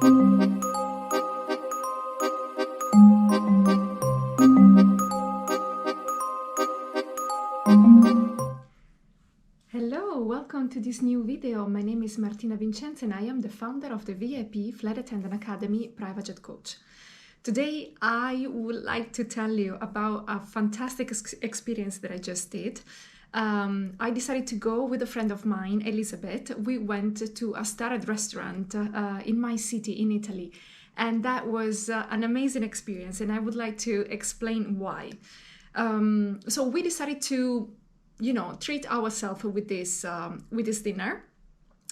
Hello, welcome to this new video. My name is Martina Vincenzi and I am the founder of the VIP Flight Attendant Academy Private Jet Coach. Today I would like to tell you about a fantastic experience that I just did. I decided to go with a friend of mine, Elizabeth. We went to a starred restaurant in my city in Italy, and that was an amazing experience, and I would like to explain why. So we decided to treat ourselves with this dinner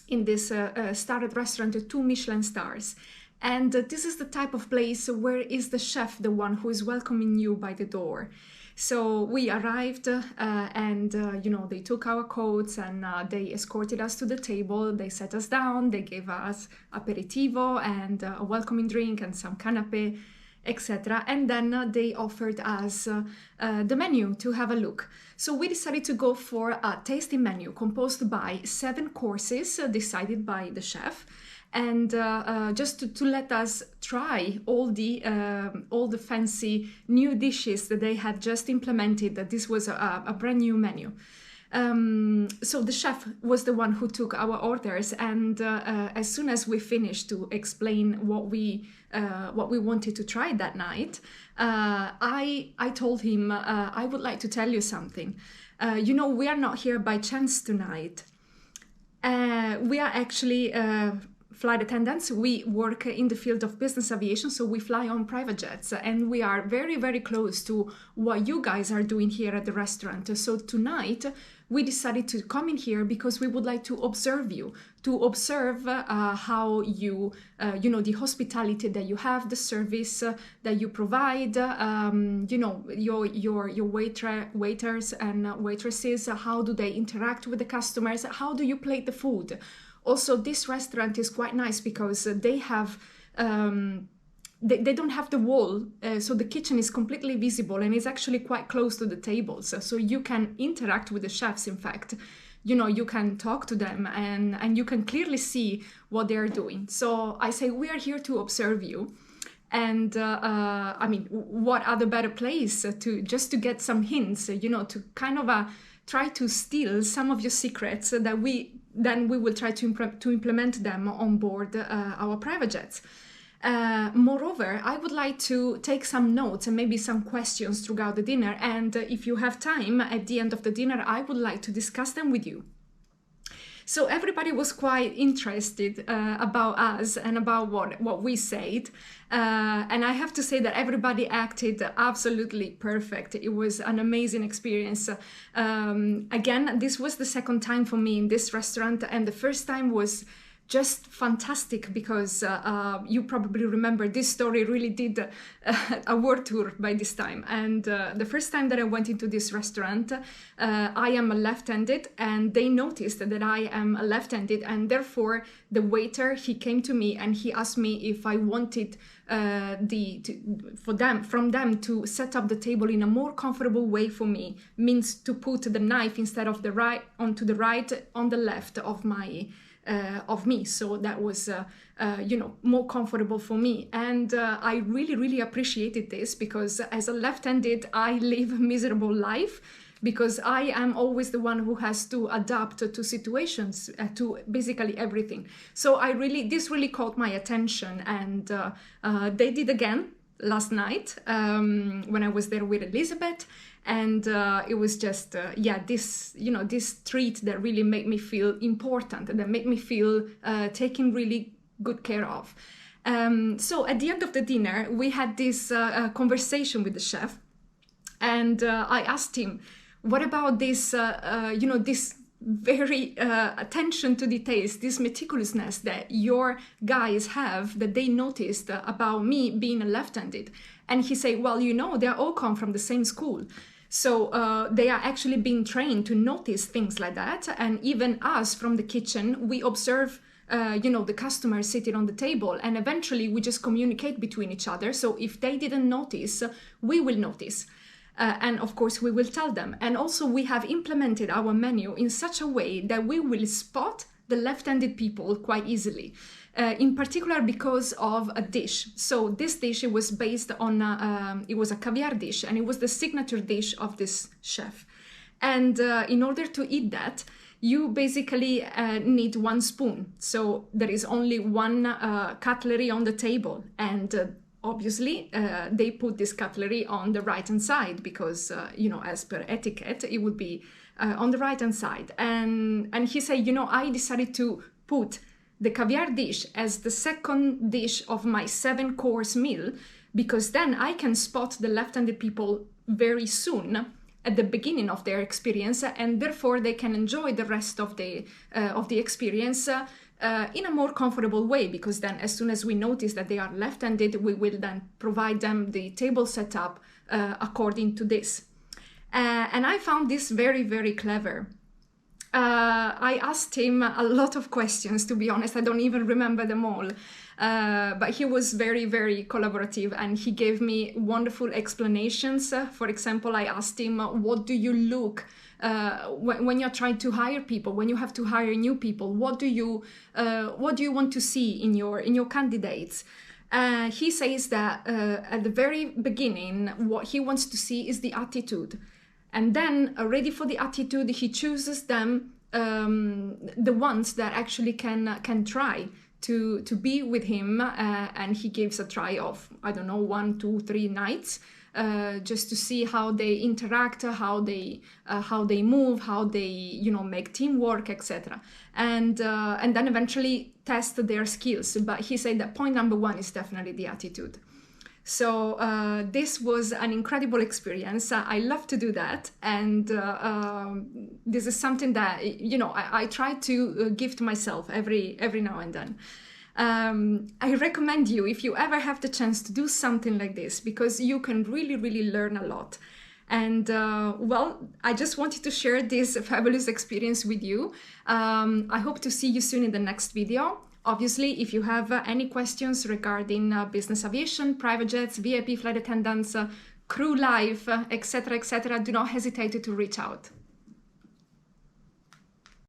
in this starred restaurant with 2 Michelin stars. And this is the type of place where is the chef the one who is welcoming you by the door. So we arrived and they took our coats and they escorted us to the table. They sat us down, they gave us aperitivo and a welcoming drink and some canapé, etc. And then they offered us the menu to have a look. So we decided to go for a tasting menu composed by 7 courses decided by the chef, and just to let us try all the fancy new dishes that they had just implemented. That this was a brand new menu. So the chef was the one who took our orders, and as soon as we finished to explain what we wanted to try that night, I told him, I would like to tell you something. We are not here by chance tonight. We are actually flight attendants. We work in the field of business aviation, so we fly on private jets, and we are very, very close to what you guys are doing here at the restaurant. So tonight we decided to come in here because we would like to observe you, to observe how you, the hospitality that you have, the service that you provide, your waiters and waitresses, how do they interact with the customers, how do you plate the food. Also, this restaurant is quite nice because they have they don't have the wall, so the kitchen is completely visible and is actually quite close to the tables, so you can interact with the chefs. In fact, you can talk to them and you can clearly see what they're doing. So I say we are here to observe you, and what other better place to get some hints, to kind of try to steal some of your secrets that we will try to implement them on board our private jets. Moreover, I would like to take some notes and maybe some questions throughout the dinner, and if you have time at the end of the dinner, I would like to discuss them with you. So everybody was quite interested about us and about what we said. And I have to say that everybody acted absolutely perfect. It was an amazing experience. Again, this was the second time for me in this restaurant, and the first time was just fantastic because you probably remember this story really did a world tour by this time. And the first time that I went into this restaurant, I am a left-handed, and they noticed that I am a left-handed, and therefore the waiter, he came to me and he asked me if I wanted from them to set up the table in a more comfortable way for me, means to put the knife instead of the right on the left of me, so that was more comfortable for me. And I really appreciated this, because as a left-handed I live a miserable life, because I am always the one who has to adapt to situations, to basically everything. So this really caught my attention, and they did again last night when I was there with Elizabeth. And it was just, this treat that really made me feel important, that made me feel taken really good care of. So at the end of the dinner, we had this conversation with the chef, and I asked him, what about this, this very attention to details, this meticulousness that your guys have, that they noticed about me being a left-handed? And he said, well, they all come from the same school. So they are actually being trained to notice things like that. And even us from the kitchen, we observe, the customers sitting on the table, and eventually we just communicate between each other. So if they didn't notice, we will notice. And of course we will tell them. And also we have implemented our menu in such a way that we will spot the left-handed people quite easily. in particular because of a dish. So this dish, it was based on, it was a caviar dish, and it was the signature dish of this chef. And in order to eat that, you basically need 1 spoon. So there is only 1 cutlery on the table, and obviously, they put this cutlery on the right-hand side because, as per etiquette, it would be on the right-hand side. And he said, I decided to put the caviar dish as the second dish of my 7-course meal, because then I can spot the left-handed people very soon at the beginning of their experience, and therefore they can enjoy the rest of the experience in a more comfortable way, because then as soon as we notice that they are left-handed, we will then provide them the table setup according to this. And I found this very, very clever. I asked him a lot of questions, to be honest. I don't even remember them all. But he was very, very collaborative, and he gave me wonderful explanations. For example, I asked him, what do you look when you're trying to hire people, when you have to hire new people? What do you want to see in your candidates? He says that at the very beginning, what he wants to see is the attitude. And then, ready for the attitude, he chooses them, the ones that actually can try to be with him, and he gives a try of, 1, 2, 3 nights, just to see how they interact, how they move, how they make teamwork, etc. And then eventually test their skills. But he said that point number 1 is definitely the attitude. So this was an incredible experience. I love to do that, and this is something that I try to give to myself every now and then. I recommend you, if you ever have the chance, to do something like this, because you can really, really learn a lot. And I just wanted to share this fabulous experience with you. I hope to see you soon in the next video. Obviously, if you have any questions regarding business aviation, private jets, VIP flight attendants, crew life, etc., do not hesitate to reach out.